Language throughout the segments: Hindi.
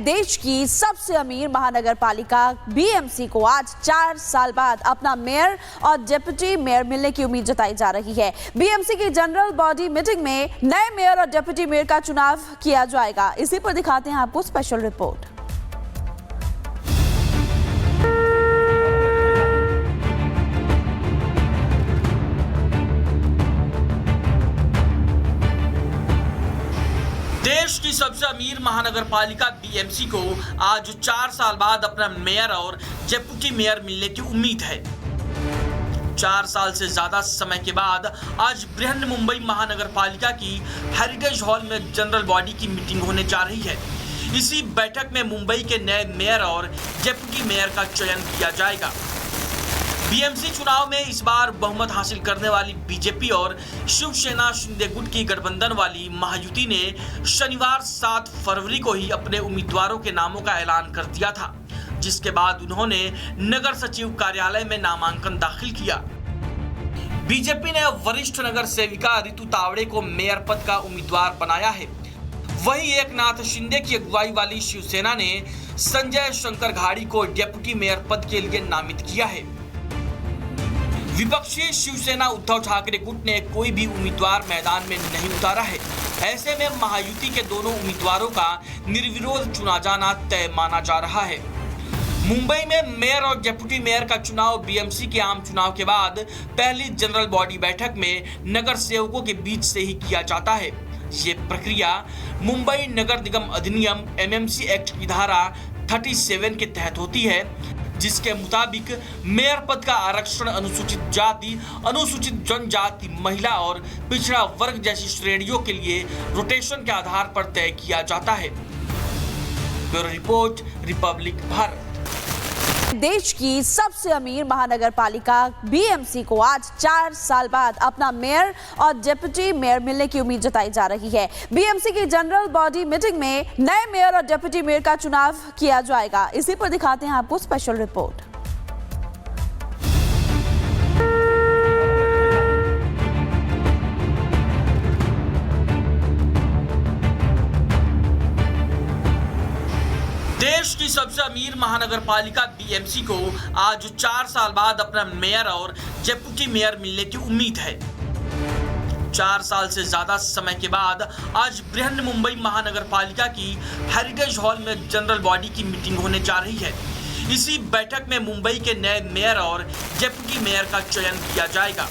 देश की सबसे अमीर महानगर पालिका बीएमसी को आज 4 साल बाद अपना मेयर और डिप्टी मेयर मिलने की उम्मीद जताई जा रही है। बीएमसी की जनरल बॉडी मीटिंग में नए मेयर और डिप्टी मेयर का चुनाव किया जाएगा। इसी पर दिखाते हैं आपको स्पेशल रिपोर्ट। देश की सबसे अमीर महानगर पालिका बीएमसी को आज 4 साल बाद अपना मेयर और डिप्टी मेयर मिलने की उम्मीद है। 4 साल से ज्यादा समय के बाद आज बृहन मुंबई महानगर पालिका की हेरिटेज हॉल में जनरल बॉडी की मीटिंग होने जा रही है। इसी बैठक में मुंबई के नए मेयर और डिप्टी मेयर का चयन किया जाएगा। बीएमसी चुनाव में इस बार बहुमत हासिल करने वाली बीजेपी और शिवसेना शिंदे गुट की गठबंधन वाली महायुति ने शनिवार 7 फरवरी को ही अपने उम्मीदवारों के नामों का ऐलान कर दिया था, जिसके बाद उन्होंने नगर सचिव कार्यालय में नामांकन दाखिल किया। बीजेपी ने वरिष्ठ नगर सेविका रितु तावड़े को मेयर पद का उम्मीदवार बनाया है। वहीं एकनाथ शिंदे की अगुवाई वाली शिवसेना ने संजय शंकर घाड़ी को डिप्टी मेयर पद के लिए नामित किया है। विपक्षी शिवसेना उद्धव ठाकरे गुट ने कोई भी उम्मीदवार मैदान में नहीं उतारा है। ऐसे में महायुति के दोनों उम्मीदवारों का निर्विरोध चुना जाना तय माना जा रहा है। मुंबई में मेयर और डिप्टी मेयर का चुनाव बीएमसी के आम चुनाव के बाद पहली जनरल बॉडी बैठक में नगर सेवकों के बीच से ही किया जाता है। ये प्रक्रिया मुंबई नगर निगम अधिनियम एमएमसी एक्ट की धारा 37 के तहत होती है, जिसके मुताबिक मेयर पद का आरक्षण अनुसूचित जाति, अनुसूचित जनजाति, महिला और पिछड़ा वर्ग जैसी श्रेणियों के लिए रोटेशन के आधार पर तय किया जाता है। Bureau report, Republic Bharat. देश की सबसे अमीर महानगर पालिका बीएमसी को आज 4 साल बाद अपना मेयर और डिप्टी मेयर मिलने की उम्मीद जताई जा रही है। बीएमसी की जनरल बॉडी मीटिंग में नए मेयर और डिप्टी मेयर का चुनाव किया जाएगा। इसी पर दिखाते हैं आपको स्पेशल रिपोर्ट। देश की सबसे अमीर महानगर पालिका बीएमसी को आज 4 साल बाद अपना मेयर और डिप्टी मेयर मिलने की उम्मीद है। 4 साल से ज्यादा समय के बाद आज बृहन मुंबई महानगर पालिका की हेरिटेज हॉल में जनरल बॉडी की मीटिंग होने जा रही है। इसी बैठक में मुंबई के नए मेयर और डिप्टी मेयर का चयन किया जाएगा।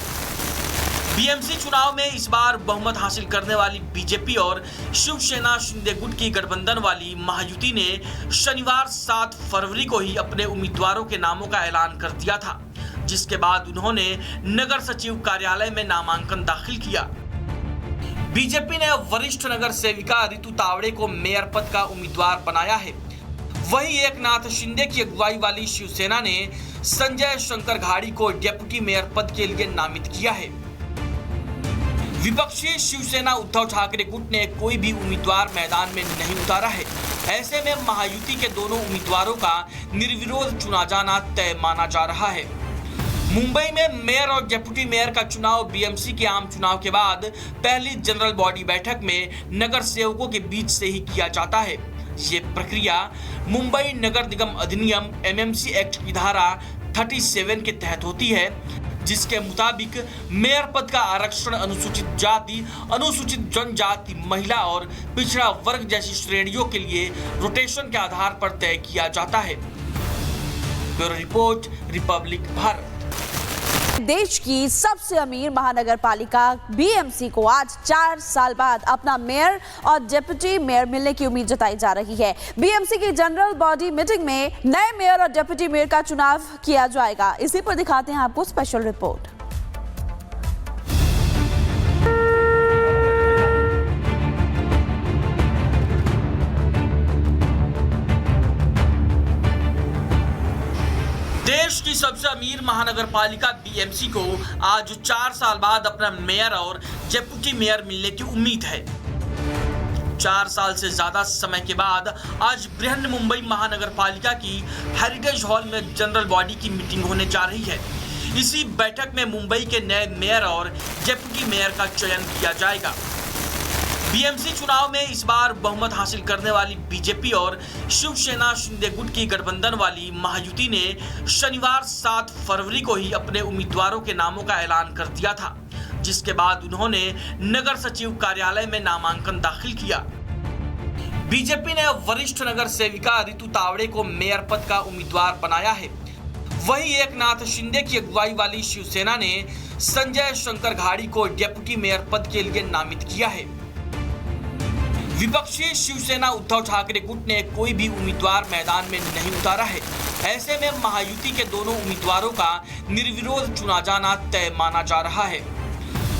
बीएमसी चुनाव में इस बार बहुमत हासिल करने वाली बीजेपी और शिवसेना शिंदे गुट की गठबंधन वाली महायुति ने शनिवार 7 फरवरी को ही अपने उम्मीदवारों के नामों का ऐलान कर दिया था, जिसके बाद उन्होंने नगर सचिव कार्यालय में नामांकन दाखिल किया। बीजेपी ने वरिष्ठ नगर सेविका रितु तावड़े को मेयर पद का उम्मीदवार बनाया है। वहीं एकनाथ शिंदे की अगुवाई वाली शिवसेना ने संजय शंकर घाड़ी को डिप्टी मेयर पद के लिए नामित किया है। विपक्षी शिवसेना उद्धव ठाकरे गुट ने कोई भी उम्मीदवार मैदान में नहीं उतारा है। ऐसे में महायुति के दोनों उम्मीदवारों का निर्विरोध चुना जाना तय माना जा रहा है। मुंबई में मेयर और डिप्टी मेयर का चुनाव बीएमसी के आम चुनाव के बाद पहली जनरल बॉडी बैठक में नगर सेवकों के बीच से ही किया जाता है। ये प्रक्रिया मुंबई नगर निगम अधिनियम एमएमसी एक्ट की धारा 37 के तहत होती है, जिसके मुताबिक मेयर पद का आरक्षण अनुसूचित जाति, अनुसूचित जनजाति, महिला और पिछड़ा वर्ग जैसी श्रेणियों के लिए रोटेशन के आधार पर तय किया जाता है। Bureau report, Republic Bharat. देश की सबसे अमीर महानगर पालिका बीएमसी को आज 4 साल बाद अपना मेयर और डिप्टी मेयर मिलने की उम्मीद जताई जा रही है। बीएमसी की जनरल बॉडी मीटिंग में नए मेयर और डिप्टी मेयर का चुनाव किया जाएगा। इसी पर दिखाते हैं आपको स्पेशल रिपोर्ट। देश की सबसे अमीर महानगर पालिका बीएमसी को आज 4 साल बाद अपना मेयर और डिप्टी मेयर मिलने की उम्मीद है। 4 साल से ज्यादा समय के बाद आज बृहन मुंबई महानगर पालिका की हेरिटेज हॉल में जनरल बॉडी की मीटिंग होने जा रही है। इसी बैठक में मुंबई के नए मेयर और डिप्टी मेयर का चयन किया जाएगा। बीएमसी चुनाव में इस बार बहुमत हासिल करने वाली बीजेपी और शिवसेना शिंदे गुट की गठबंधन वाली महायुति ने शनिवार 7 फरवरी को ही अपने उम्मीदवारों के नामों का ऐलान कर दिया था, जिसके बाद उन्होंने नगर सचिव कार्यालय में नामांकन दाखिल किया। बीजेपी ने वरिष्ठ नगर सेविका रितु तावड़े को मेयर पद का उम्मीदवार बनाया है। वहीं एकनाथ शिंदे की अगुवाई वाली शिवसेना ने संजय शंकर घाड़ी को डेप्यूटी मेयर पद के लिए नामित किया है। विपक्षी शिवसेना उद्धव ठाकरे गुट ने कोई भी उम्मीदवार मैदान में नहीं उतारा है। ऐसे में महायुति के दोनों उम्मीदवारों का निर्विरोध चुना जाना तय माना जा रहा है।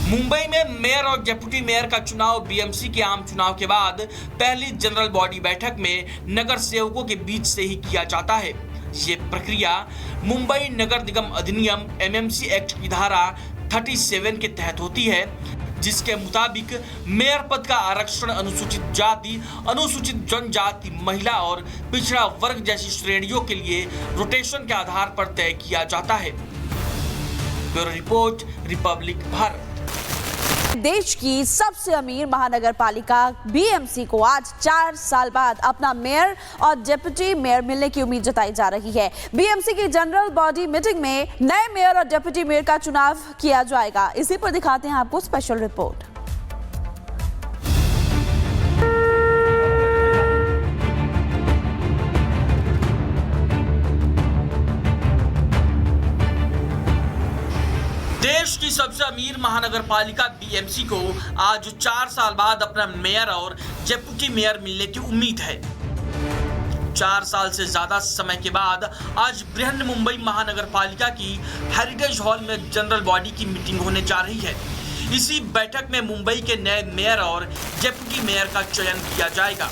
मुंबई में मेयर और डिप्टी मेयर का चुनाव बीएमसी के आम चुनाव के बाद पहली जनरल बॉडी बैठक में नगर सेवकों के बीच से ही किया जाता है। ये प्रक्रिया मुंबई नगर निगम अधिनियम एमएमसी एक्ट की धारा 37 के तहत होती है, जिसके मुताबिक मेयर पद का आरक्षण अनुसूचित जाति, अनुसूचित जनजाति, महिला और पिछड़ा वर्ग जैसी श्रेणियों के लिए रोटेशन के आधार पर तय किया जाता है। Bureau report, Republic Bharat. देश की सबसे अमीर महानगर पालिका बीएमसी को आज 4 साल बाद अपना मेयर और डिप्टी मेयर मिलने की उम्मीद जताई जा रही है। बीएमसी की जनरल बॉडी मीटिंग में नए मेयर और डिप्टी मेयर का चुनाव किया जाएगा। इसी पर दिखाते हैं आपको स्पेशल रिपोर्ट। देश की सबसे अमीर महानगर पालिका बीएमसी को आज 4 साल बाद अपना मेयर और डिप्टी मेयर मिलने की उम्मीद है। 4 साल से ज्यादा समय के बाद आज बृहन मुंबई महानगर पालिका की हेरिटेज हॉल में जनरल बॉडी की मीटिंग होने जा रही है। इसी बैठक में मुंबई के नए मेयर और डिप्टी मेयर का चयन किया जाएगा।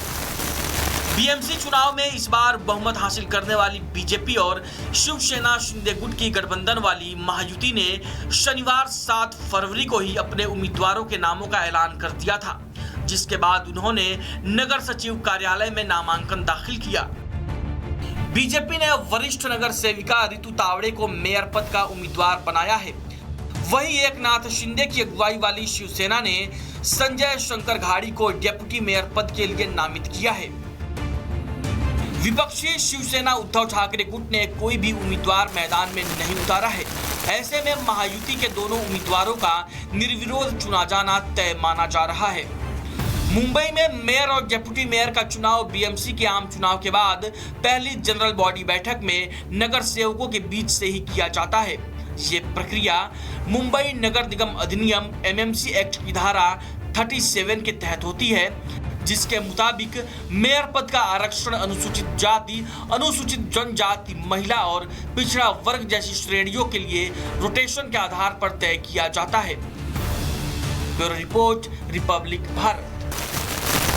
बीएमसी चुनाव में इस बार बहुमत हासिल करने वाली बीजेपी और शिवसेना शिंदे गुट की गठबंधन वाली महायुति ने शनिवार 7 फरवरी को ही अपने उम्मीदवारों के नामों का ऐलान कर दिया था, जिसके बाद उन्होंने नगर सचिव कार्यालय में नामांकन दाखिल किया। बीजेपी ने वरिष्ठ नगर सेविका रितु तावड़े को मेयर पद का उम्मीदवार बनाया है। वहीं एकनाथ शिंदे की अगुवाई वाली शिवसेना ने संजय शंकर घाड़ी को डेप्यूटी मेयर पद के लिए नामित किया है। विपक्षी शिवसेना उद्धव ठाकरे गुट ने कोई भी उम्मीदवार मैदान में नहीं उतारा है। ऐसे में महायुति के दोनों उम्मीदवारों का निर्विरोध चुना जाना तय माना जा रहा है। मुंबई में मेयर और डिप्टी मेयर का चुनाव बीएमसी के आम चुनाव के बाद पहली जनरल बॉडी बैठक में नगर सेवकों के बीच से ही किया जाता है। ये प्रक्रिया मुंबई नगर निगम अधिनियम एमएमसी एक्ट की धारा 37 के तहत होती है, जिसके मुताबिक मेयर पद का आरक्षण अनुसूचित जाति, अनुसूचित जनजाति, महिला और पिछड़ा वर्ग जैसी श्रेणियों के लिए रोटेशन के आधार पर तय किया जाता है। Bureau report, Republic Bharat.